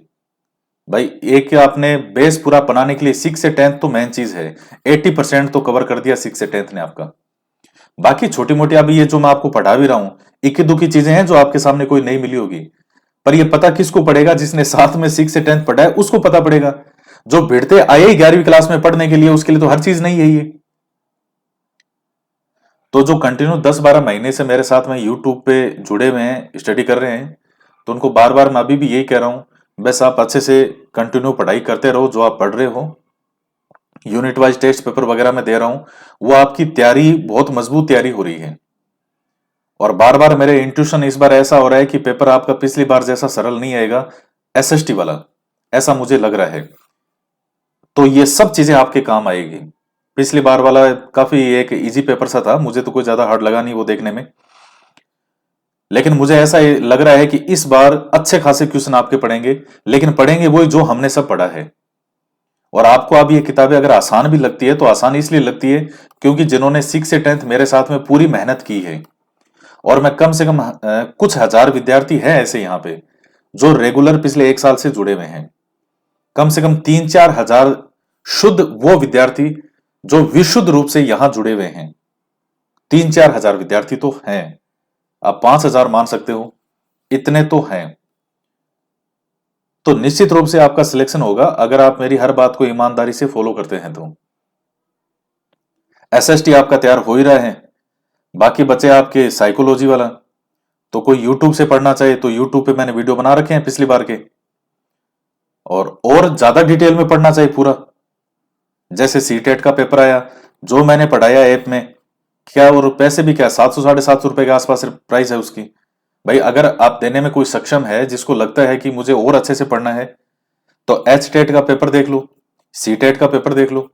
भाई। एक आपने बेस पूरा बनाने के लिए 6 से 10th तो मेन चीज है, 80% तो कवर कर दिया 6 से 10th ने आपका। बाकी छोटी मोटी अभी ये जो मैं आपको पढ़ा भी रहा हूं, इक्की दुक्की चीजें हैं जो आपके सामने कोई नहीं मिली होगी, पर ये पता किसको पड़ेगा, जिसने साथ में 6 से 10th पढ़ा है उसको पता पड़ेगा। जो भिड़ते आए 11वीं क्लास में पढ़ने के लिए, उसके लिए तो हर चीज नहीं है ये। तो जो कंटिन्यू 10-12 महीने से मेरे साथ में यूट्यूब पे जुड़े हुए हैं, स्टडी कर रहे हैं, तो उनको बार बार मैं अभी भी यही कह रहा हूं, बस आप अच्छे से कंटिन्यू पढ़ाई करते रहो। जो आप पढ़ रहे हो, यूनिट वाइज टेस्ट पेपर वगैरह में दे रहा हूं, वो आपकी तैयारी बहुत मजबूत तैयारी हो रही है। और बार बार मेरे इंट्यूशन इस बार ऐसा हो रहा है कि पेपर आपका पिछली बार जैसा सरल नहीं आएगा, एसएसटी वाला, ऐसा मुझे लग रहा है। तो ये सब चीजें आपके काम आएगी। पिछली बार वाला काफी एक इजी पेपर सा था, मुझे तो कोई ज्यादा हार्ड लगा नहीं वो देखने में, लेकिन मुझे ऐसा लग रहा है कि इस बार अच्छे खासे क्वेश्चन आपके पढ़ेंगे, लेकिन पढ़ेंगे वही जो हमने सब पढ़ा है। और आपको अब ये किताबें अगर आसान भी लगती है तो आसान इसलिए लगती है क्योंकि जिन्होंने 6 से 10th मेरे साथ में पूरी मेहनत की है, और मैं कम से कम कुछ हजार विद्यार्थी हैं ऐसे यहाँ पे जो रेगुलर पिछले 1 साल से जुड़े हुए हैं। कम से कम 3-4 हजार शुद्ध वो विद्यार्थी जो विशुद्ध रूप से यहां जुड़े हुए हैं, 3-4 हजार विद्यार्थी तो हैं। आप 5,000 मान सकते हो, इतने तो हैं। तो निश्चित रूप से आपका सिलेक्शन होगा अगर आप मेरी हर बात को ईमानदारी से फॉलो करते हैं तो। एसएसटी आपका तैयार हो ही रहा है, बाकी बचे आपके साइकोलॉजी वाला। तो कोई यूट्यूब से पढ़ना चाहे तो यूट्यूब पे मैंने वीडियो बना रखे हैं पिछली बार के, और ज्यादा डिटेल में पढ़ना चाहिए पूरा, जैसे सीटेट का पेपर आया जो मैंने पढ़ाया ऐप में, क्या और पैसे भी क्या 700-750 रुपए के आसपास प्राइस है उसकी। भाई अगर आप देने में कोई सक्षम है, जिसको लगता है कि मुझे और अच्छे से पढ़ना है, तो एच टेट का पेपर देख लो, सी टेट का पेपर देख लो,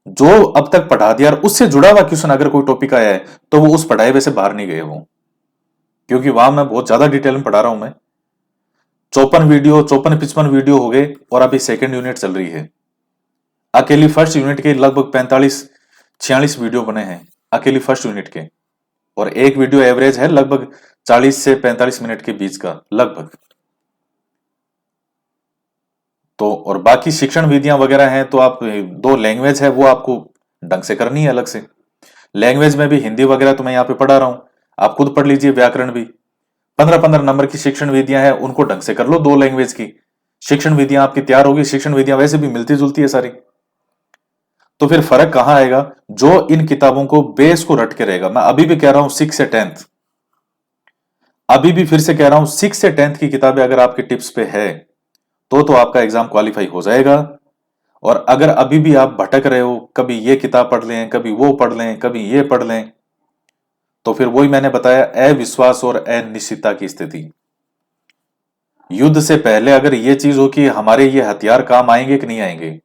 जो अब तक पढ़ा दिया और उससे जुड़ा हुआ क्वेश्चन अगर कोई टॉपिक आया है तो वो उस पढ़ाए हुए से बाहर नहीं गए वो, क्योंकि वहां मैं बहुत ज्यादा डिटेल में पढ़ा रहा हूं मैं। 54-55 वीडियो हो गए और अभी सेकेंड यूनिट चल रही है। अकेली फर्स्ट यूनिट के लगभग 45-46 वीडियो बने हैं अकेली फर्स्ट यूनिट के, और एक वीडियो एवरेज है लगभग 40 से 45 मिनट के बीच का लगभग। तो और बाकी शिक्षण विधियां वगैरह हैं, तो आप 2 लैंग्वेज है वो आपको ढंग से करनी है अलग से। लैंग्वेज में भी हिंदी वगैरह तो मैं यहाँ पे पढ़ा रहा हूं, आप खुद पढ़ लीजिए, व्याकरण भी। 15-15 नंबर की शिक्षण विधियां हैं, उनको ढंग से कर लो, 2 लैंग्वेज की शिक्षण विधियां आपकी तैयार होगी। शिक्षण विधियां वैसे भी मिलती जुलती है सारी। तो फिर फर्क कहां आएगा, जो इन किताबों को बेस को रट के रहेगा। मैं अभी भी कह रहा हूं 6 से 10th, अभी भी फिर से कह रहा हूं 6 से 10th की किताबें अगर आपके टिप्स पे है तो आपका एग्जाम क्वालिफाई हो जाएगा। और अगर अभी भी आप भटक रहे हो, कभी ये किताब पढ़ लें, कभी वो पढ़ लें, कभी ये पढ़ लें, तो फिर वही मैंने बताया, अविश्वास और अनिश्चितता की स्थिति। युद्ध से पहले अगर ये चीज हो कि हमारे ये हथियार काम आएंगे कि नहीं आएंगे,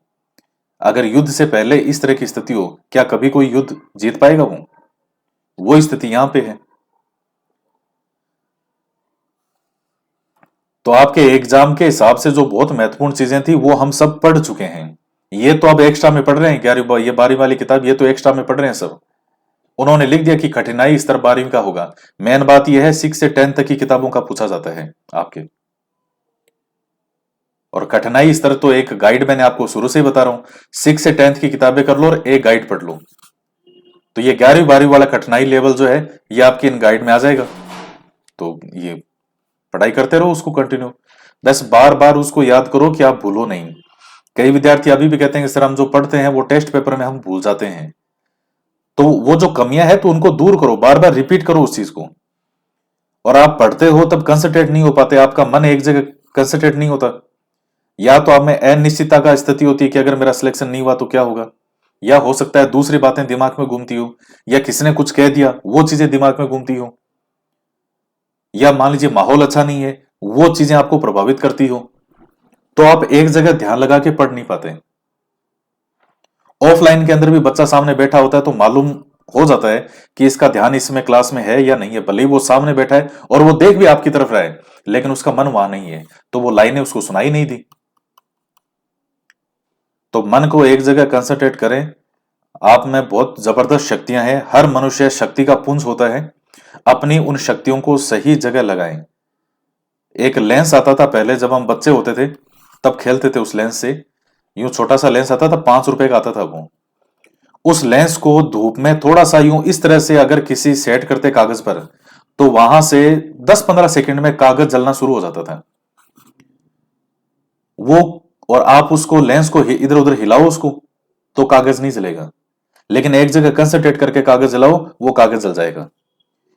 अगर युद्ध से पहले इस तरह की स्थिति हो, क्या कभी कोई युद्ध जीत पाएगा वो स्थिति यहां पे है। तो आपके एग्जाम के हिसाब से जो बहुत महत्वपूर्ण चीजें थी वो हम सब पढ़ चुके हैं। ये तो अब एक्स्ट्रा में पढ़ रहे हैं, 11वीं ये 12वीं वाली किताब ये तो एक्स्ट्रा में पढ़ रहे हैं सब। उन्होंने लिख दिया कि कठिनाई स्तर 12वीं का होगा। मेन बात यह है 6 से 10 तक की किताबों का पूछा जाता है आपके, और कठिनाई स्तर तो एक गाइड मैंने आपको शुरू से ही बता रहा हूं, 6 से 10th की किताबें कर लो और एक गाइड पढ़ लो, तो ये 11वीं 12वीं वाला कठिनाई लेवल जो है ये आपके इन गाइड में आ जाएगा। तो ये पढ़ाई करते रहो उसको कंटिन्यू, बस बार बार उसको याद करो कि आप भूलो नहीं। कई विद्यार्थी अभी भी कहते हैं कि सर हम जो पढ़ते हैं वो टेस्ट पेपर में हम भूल जाते हैं, तो वो जो कमियां हैं तो उनको दूर करो, बार बार रिपीट करो उस चीज को। और आप पढ़ते हो तब कंसंट्रेट नहीं हो पाते, आपका मन एक जगह कंसंट्रेट नहीं होता, या तो आप में अनिश्चितता का स्थिति होती है कि अगर मेरा सिलेक्शन नहीं हुआ तो क्या होगा, या हो सकता है दूसरी बातें दिमाग में घूमती हो, या किसी ने कुछ कह दिया वो चीजें दिमाग में घूमती हो, या मान लीजिए माहौल अच्छा नहीं है वो चीजें आपको प्रभावित करती हो, तो आप एक जगह ध्यान लगा के पढ़ नहीं पाते। ऑफलाइन के अंदर भी बच्चा सामने बैठा होता है तो मालूम हो जाता है कि इसका ध्यान इसमें क्लास में है या नहीं है, भले ही वो सामने बैठा है और वो देख भी आपकी तरफ रहा है, लेकिन उसका मन वहां नहीं है, तो वो लाइनें उसको सुनाई नहीं दी। तो मन को एक जगह कंसंट्रेट करें। आप में बहुत जबरदस्त शक्तियां हैं, हर मनुष्य शक्ति का पुंज होता है। अपनी उन शक्तियों को सही जगह लगाएं। एक लेंस आता था पहले, जब हम बच्चे होते थे तब खेलते थे उस लेंस से। यूं छोटा सा लेंस आता था, 5 रुपए का आता था वो। उस लेंस को धूप में थोड़ा सा यूं इस तरह से अगर किसी सेट करते कागज पर, तो वहां से 10-15 सेकंड में कागज जलना शुरू हो जाता था वो। और आप उसको लेंस को इधर उधर हिलाओ उसको, तो कागज नहीं जलेगा। लेकिन एक जगह कंसंट्रेट करके कागज जलाओ, वो कागज जल जाएगा।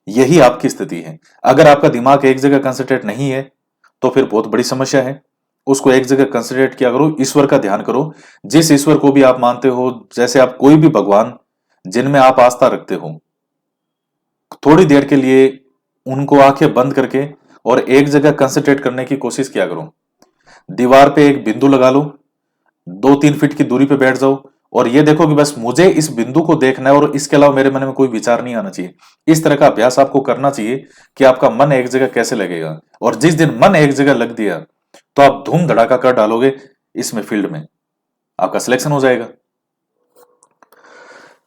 यही आपकी स्थिति है। अगर आपका दिमाग एक जगह कंसंट्रेट नहीं है, तो फिर बहुत बड़ी समस्या है। उसको एक जगह कंसंट्रेट किया करो, ईश्वर का ध्यान करो। जिस ईश्वर को भी आप मानते हो, जैसे आप कोई भी भगवान जिनमें आप आस्था रखते हो, थोड़ी देर के लिए उनको आंखें बंद करके और एक जगह कंसंट्रेट करने की कोशिश किया करो। दीवार पे एक बिंदु लगा लो, 2-3 फीट की दूरी पे बैठ जाओ और ये देखो कि बस मुझे इस बिंदु को देखना है और इसके अलावा मेरे मन में कोई विचार नहीं आना चाहिए। इस तरह का अभ्यास आपको करना चाहिए कि आपका मन एक जगह कैसे लगेगा। और जिस दिन मन एक जगह लग दिया, तो आप धूम धड़ाका कर डालोगे इसमें, फील्ड में आपका सिलेक्शन हो जाएगा।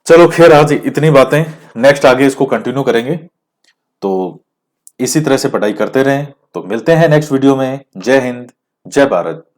चलो खैर, आज इतनी बातें, नेक्स्ट आगे इसको कंटिन्यू करेंगे। तो इसी तरह से पढ़ाई करते रहें। तो मिलते हैं नेक्स्ट वीडियो में। जय हिंद, जय भारत।